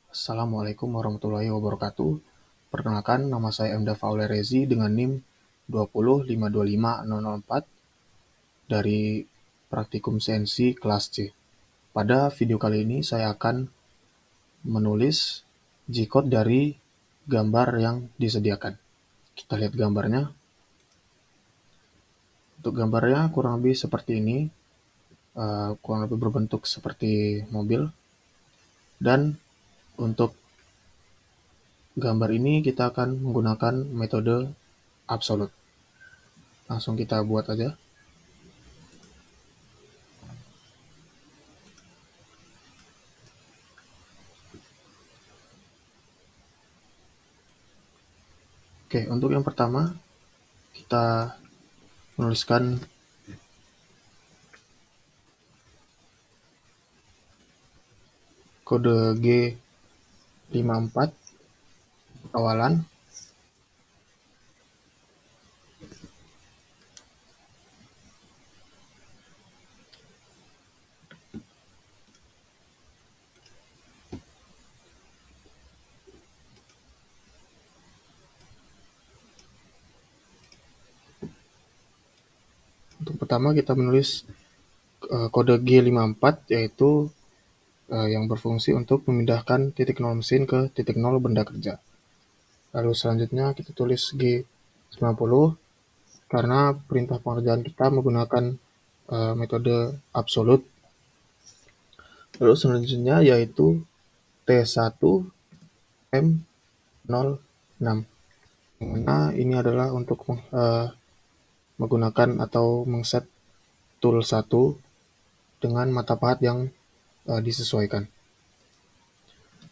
Assalamualaikum warahmatullahi wabarakatuh. Perkenalkan, nama saya Emda Faulerezi dengan NIM 205255004 dari Praktikum CNC kelas C. Pada video kali ini saya akan menulis G-code dari gambar yang disediakan. Kita lihat gambarnya. Untuk gambarnya kurang lebih seperti ini, kurang lebih berbentuk seperti mobil. Dan untuk gambar ini kita akan menggunakan metode absolute. Langsung kita buat aja. Oke, untuk yang pertama kita menuliskan kode G54 awalan. Untuk pertama kita menulis kode G54 yaitu yang berfungsi untuk memindahkan titik 0 mesin ke titik 0 benda kerja. Lalu selanjutnya kita tulis G90 karena perintah pengerjaan kita menggunakan metode absolute. Lalu selanjutnya yaitu T1M06, mana ini adalah untuk menggunakan atau mengset tool 1 dengan mata pahat yang disesuaikan.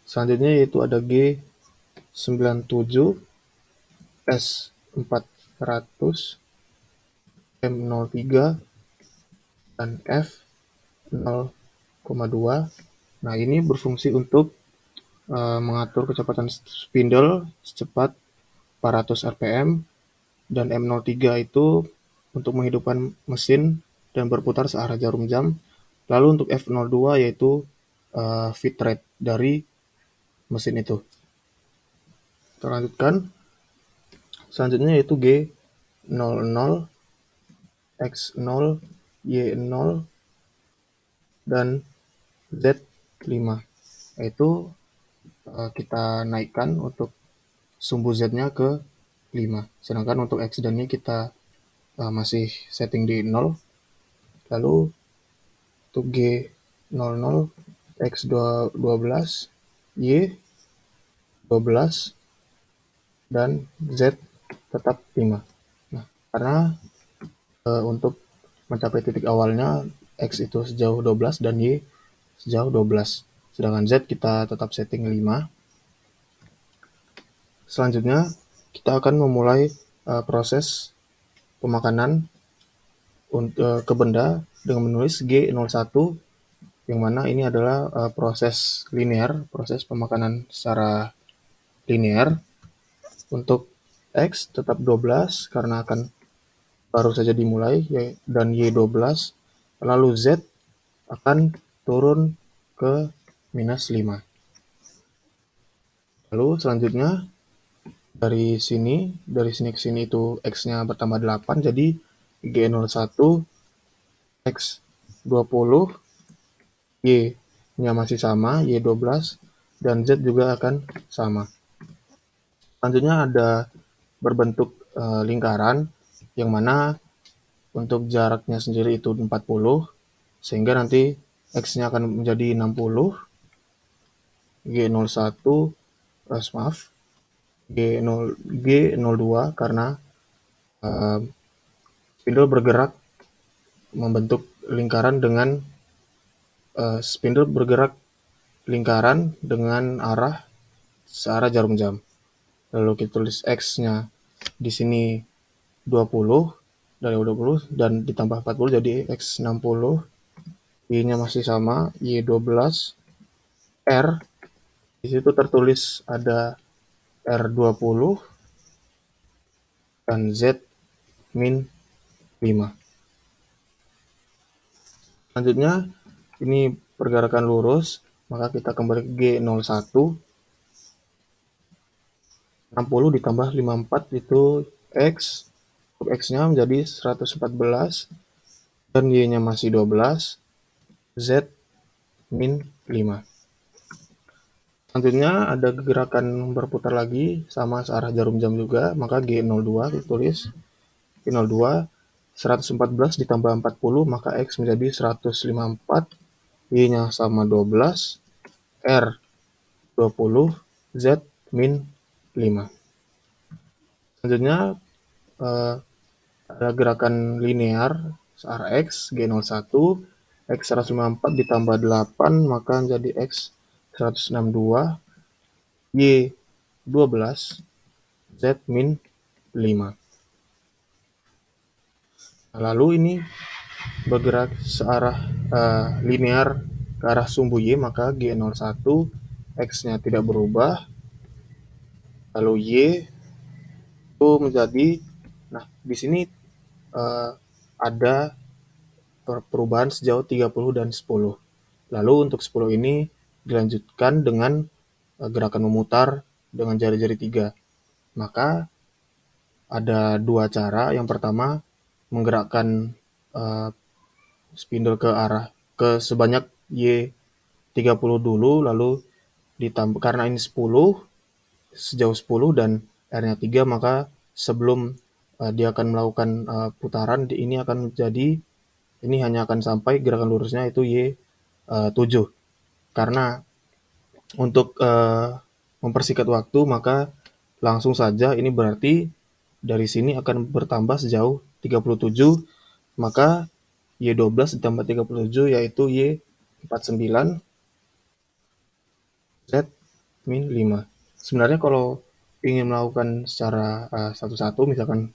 Selanjutnya yaitu ada G97 S400 M03 dan F0,2. Nah, ini berfungsi untuk mengatur kecepatan spindle secepat 400 rpm, dan M03 itu untuk menghidupkan mesin dan berputar searah jarum jam. Lalu untuk F02 yaitu feed rate dari mesin itu. Kita lanjutkan. Selanjutnya yaitu G00, X0, Y0, dan Z5. Yaitu kita naikkan untuk sumbu Z-nya ke 5. Sedangkan untuk X dan Y kita masih setting di 0. Lalu untuk G00, X12, Y12, dan Z tetap 5. Nah, karena untuk mencapai titik awalnya X itu sejauh 12 dan Y sejauh 12. Sedangkan Z kita tetap setting 5. Selanjutnya kita akan memulai proses pemakanan ke benda dengan menulis G01, yang mana ini adalah proses linear, proses pemakanan secara linear. Untuk X tetap 12 karena akan baru saja dimulai, dan Y12. Lalu Z akan turun ke -5. Lalu selanjutnya dari sini ke sini itu X-nya bertambah 8, jadi G01, X20, Y-nya masih sama, Y12, dan Z juga akan sama. Selanjutnya ada berbentuk lingkaran, yang mana untuk jaraknya sendiri itu 40, sehingga nanti X-nya akan menjadi 60, G01, G02 karena spindle bergerak membentuk lingkaran dengan arah searah jarum jam. Lalu kita tulis X-nya di sini 20, dari 20 dan ditambah 40 jadi X60. Y-nya masih sama, Y12, R. Di situ tertulis ada R20 dan Z-5. Selanjutnya ini pergerakan lurus, maka kita kembali ke G01 60 ditambah 54 itu X. Untuk X-nya menjadi 114 dan Y-nya masih 12, Z min 5. Selanjutnya ada gerakan berputar lagi sama searah jarum jam juga, maka G02 ditulis G02 114 ditambah 40 maka X menjadi 154, Y-nya sama 12, R 20, Z min 5. Selanjutnya eh, ada gerakan linear searah X G01 X 154 ditambah 8 maka menjadi X 162, Y 12, Z min 5. Lalu ini bergerak searah linear ke arah sumbu Y, maka G01 X-nya tidak berubah, lalu Y itu menjadi, nah di sini ada perubahan sejauh 30 dan 10. Lalu untuk 10 ini dilanjutkan dengan gerakan memutar dengan jari-jari 3. Maka ada dua cara. Yang pertama, menggerakkan spindle ke arah ke sebanyak Y30 dulu, lalu ditambah karena ini 10, sejauh 10 dan R-nya 3, maka sebelum dia akan melakukan putaran, ini akan menjadi, ini hanya akan sampai gerakan lurusnya itu Y7. Karena untuk mempersingkat waktu, maka langsung saja ini berarti dari sini akan bertambah sejauh 37, maka Y12 ditambah 37 yaitu Y49, Z min 5. Sebenarnya kalau ingin melakukan secara satu-satu, misalkan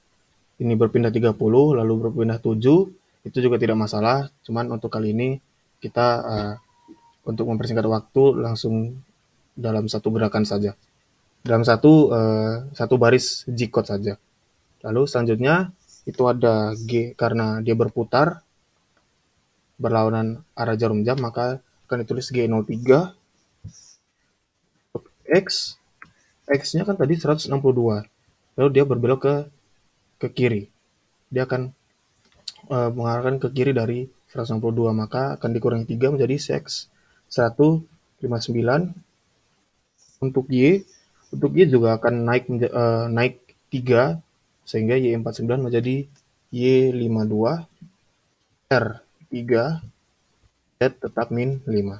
ini berpindah 30 lalu berpindah 7, itu juga tidak masalah. Cuman untuk kali ini kita untuk mempersingkat waktu langsung dalam satu gerakan saja. Dalam satu baris G-code saja. Lalu selanjutnya itu ada G karena dia berputar berlawanan arah jarum jam, maka akan ditulis G03. X, X-nya kan tadi 162. Lalu dia berbelok ke kiri. Dia akan mengarahkan ke kiri dari 162, maka akan dikurangi 3 menjadi X 159. Untuk Y juga akan naik 3 sehingga Y49 menjadi Y52, R3, Z tetap min 5.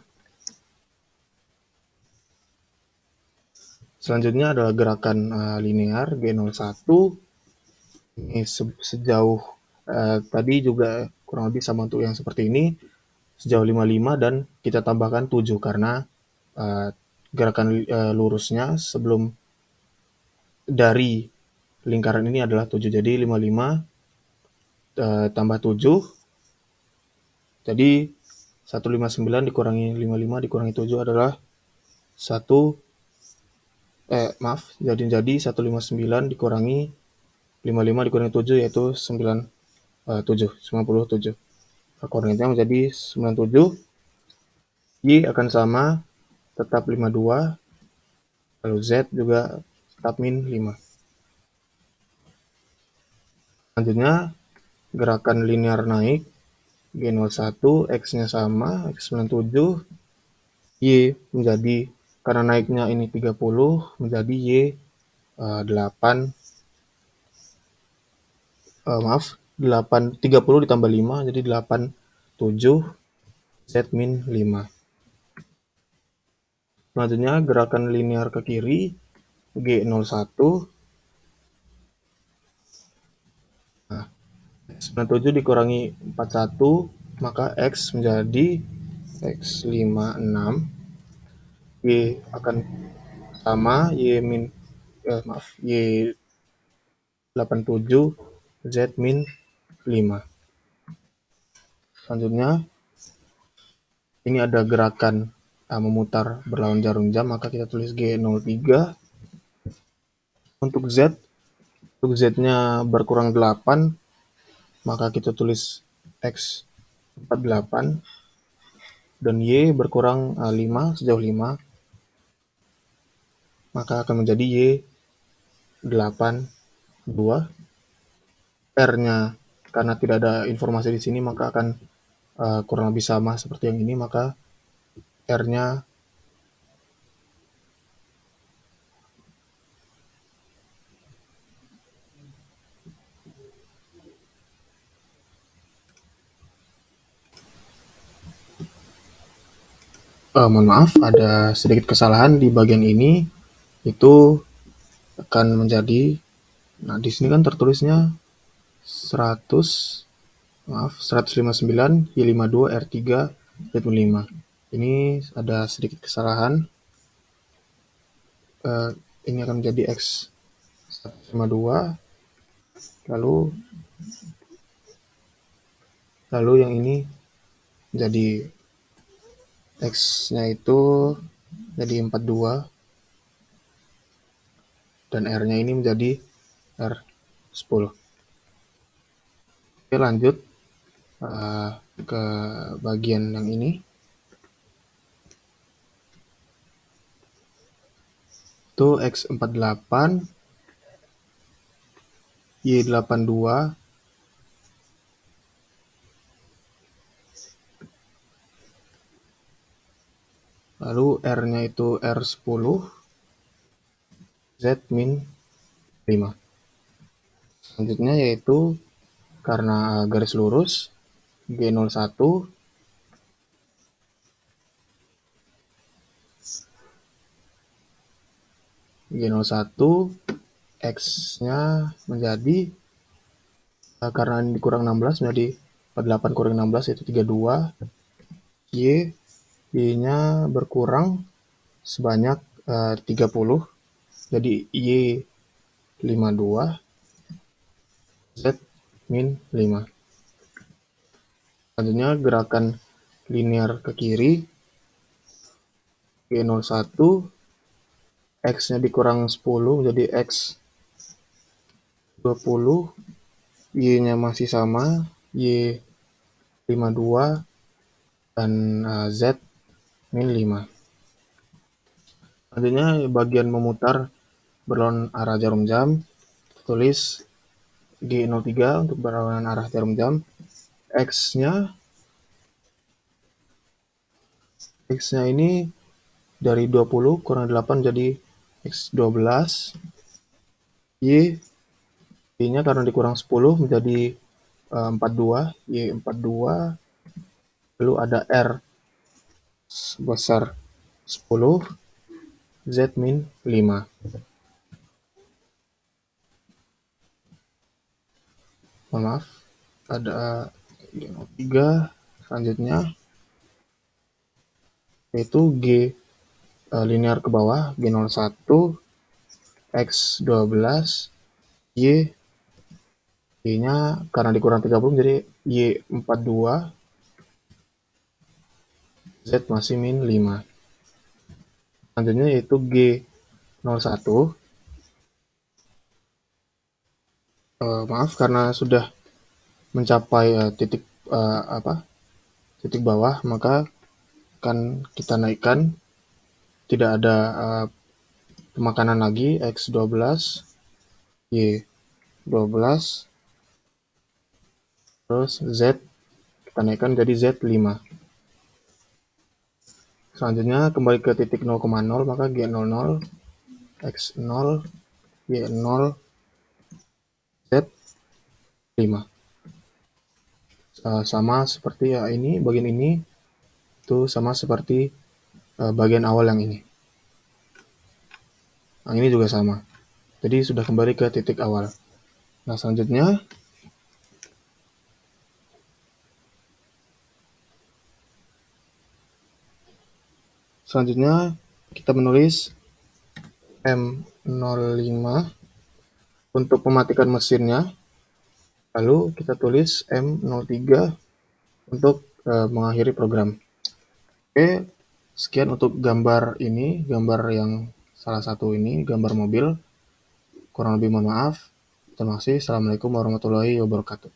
Selanjutnya adalah gerakan linear G01. Ini sejauh tadi juga kurang lebih sama untuk yang seperti ini, sejauh 55 dan kita tambahkan 7 karena gerakan lurusnya sebelum dari lingkaran ini adalah 7. Jadi 55 tambah 7. Jadi 159 dikurangi 55 dikurangi 7 adalah 159 dikurangi 55 dikurangi 7 yaitu 97. Koordinatnya menjadi 97. Y akan sama, tetap 52. Lalu Z juga tetap min 5. Selanjutnya, gerakan linear naik. G01, X-nya sama, X97. Y menjadi, karena naiknya ini 30, menjadi Y8. 30 ditambah 5, jadi 87. Z min 5. Selanjutnya gerakan linear ke kiri G01. Nah, 97 dikurangi 41 maka X menjadi X56. Y akan sama Y87, Z min 5. Selanjutnya ini ada gerakan memutar berlawan jarum jam, maka kita tulis G03. Untuk Z-nya berkurang 8, maka kita tulis X48. Dan Y berkurang 5, sejauh 5, maka akan menjadi 82. R-nya karena tidak ada informasi di sini maka akan kurang lebih sama seperti yang ini, maka R-nya mohon maaf ada sedikit kesalahan di bagian ini, itu akan menjadi, nah di sini kan tertulisnya 159 Y52 R3 Z5. Ini ada sedikit kesalahan. Ini akan menjadi X 152, lalu yang ini jadi X-nya itu jadi 42 dan R-nya ini menjadi R10. Oke, lanjut ke bagian yang ini. Itu X48 Y82 lalu R-nya itu R10 Z-5. Selanjutnya yaitu karena garis lurus G01 X-nya menjadi karena ini dikurang 16 menjadi 48 kurang 16 yaitu 32. Y-nya berkurang sebanyak 30 jadi Y52 Z-5. Selanjutnya gerakan linear ke kiri G01 X-nya dikurang 10 menjadi X20, Y-nya masih sama Y52 dan Z-5. Selanjutnya bagian memutar berlawanan arah jarum jam, tulis G03 untuk berlawanan arah jarum jam. X-nya ini dari 20 kurang 8 jadi X12. Y-nya karena dikurang 10 menjadi 42, Y42. Lalu ada R sebesar 10, Z-5. Mohon maaf, ada 3 selanjutnya yaitu G linear ke bawah G01 X12 Y-nya karena dikurang 30 jadi Y42 Z masih min 5. Selanjutnya yaitu G01. Maaf karena sudah mencapai titik bawah maka akan kita naikkan, tidak ada pemakanan lagi X12 Y12 terus Z kita naikkan jadi Z5. Selanjutnya kembali ke titik 0,0 maka G00 X0 Y0 Z5. Sama seperti ini, bagian ini itu sama seperti bagian awal yang ini. Nah, ini juga sama. Jadi sudah kembali ke titik awal. Nah, selanjutnya kita menulis M05 untuk mematikan mesinnya. Lalu kita tulis M03 untuk mengakhiri program. Oke, sekian untuk gambar ini, gambar yang salah satu ini, gambar mobil. Kurang lebih mohon maaf. Terima kasih. Assalamualaikum warahmatullahi wabarakatuh.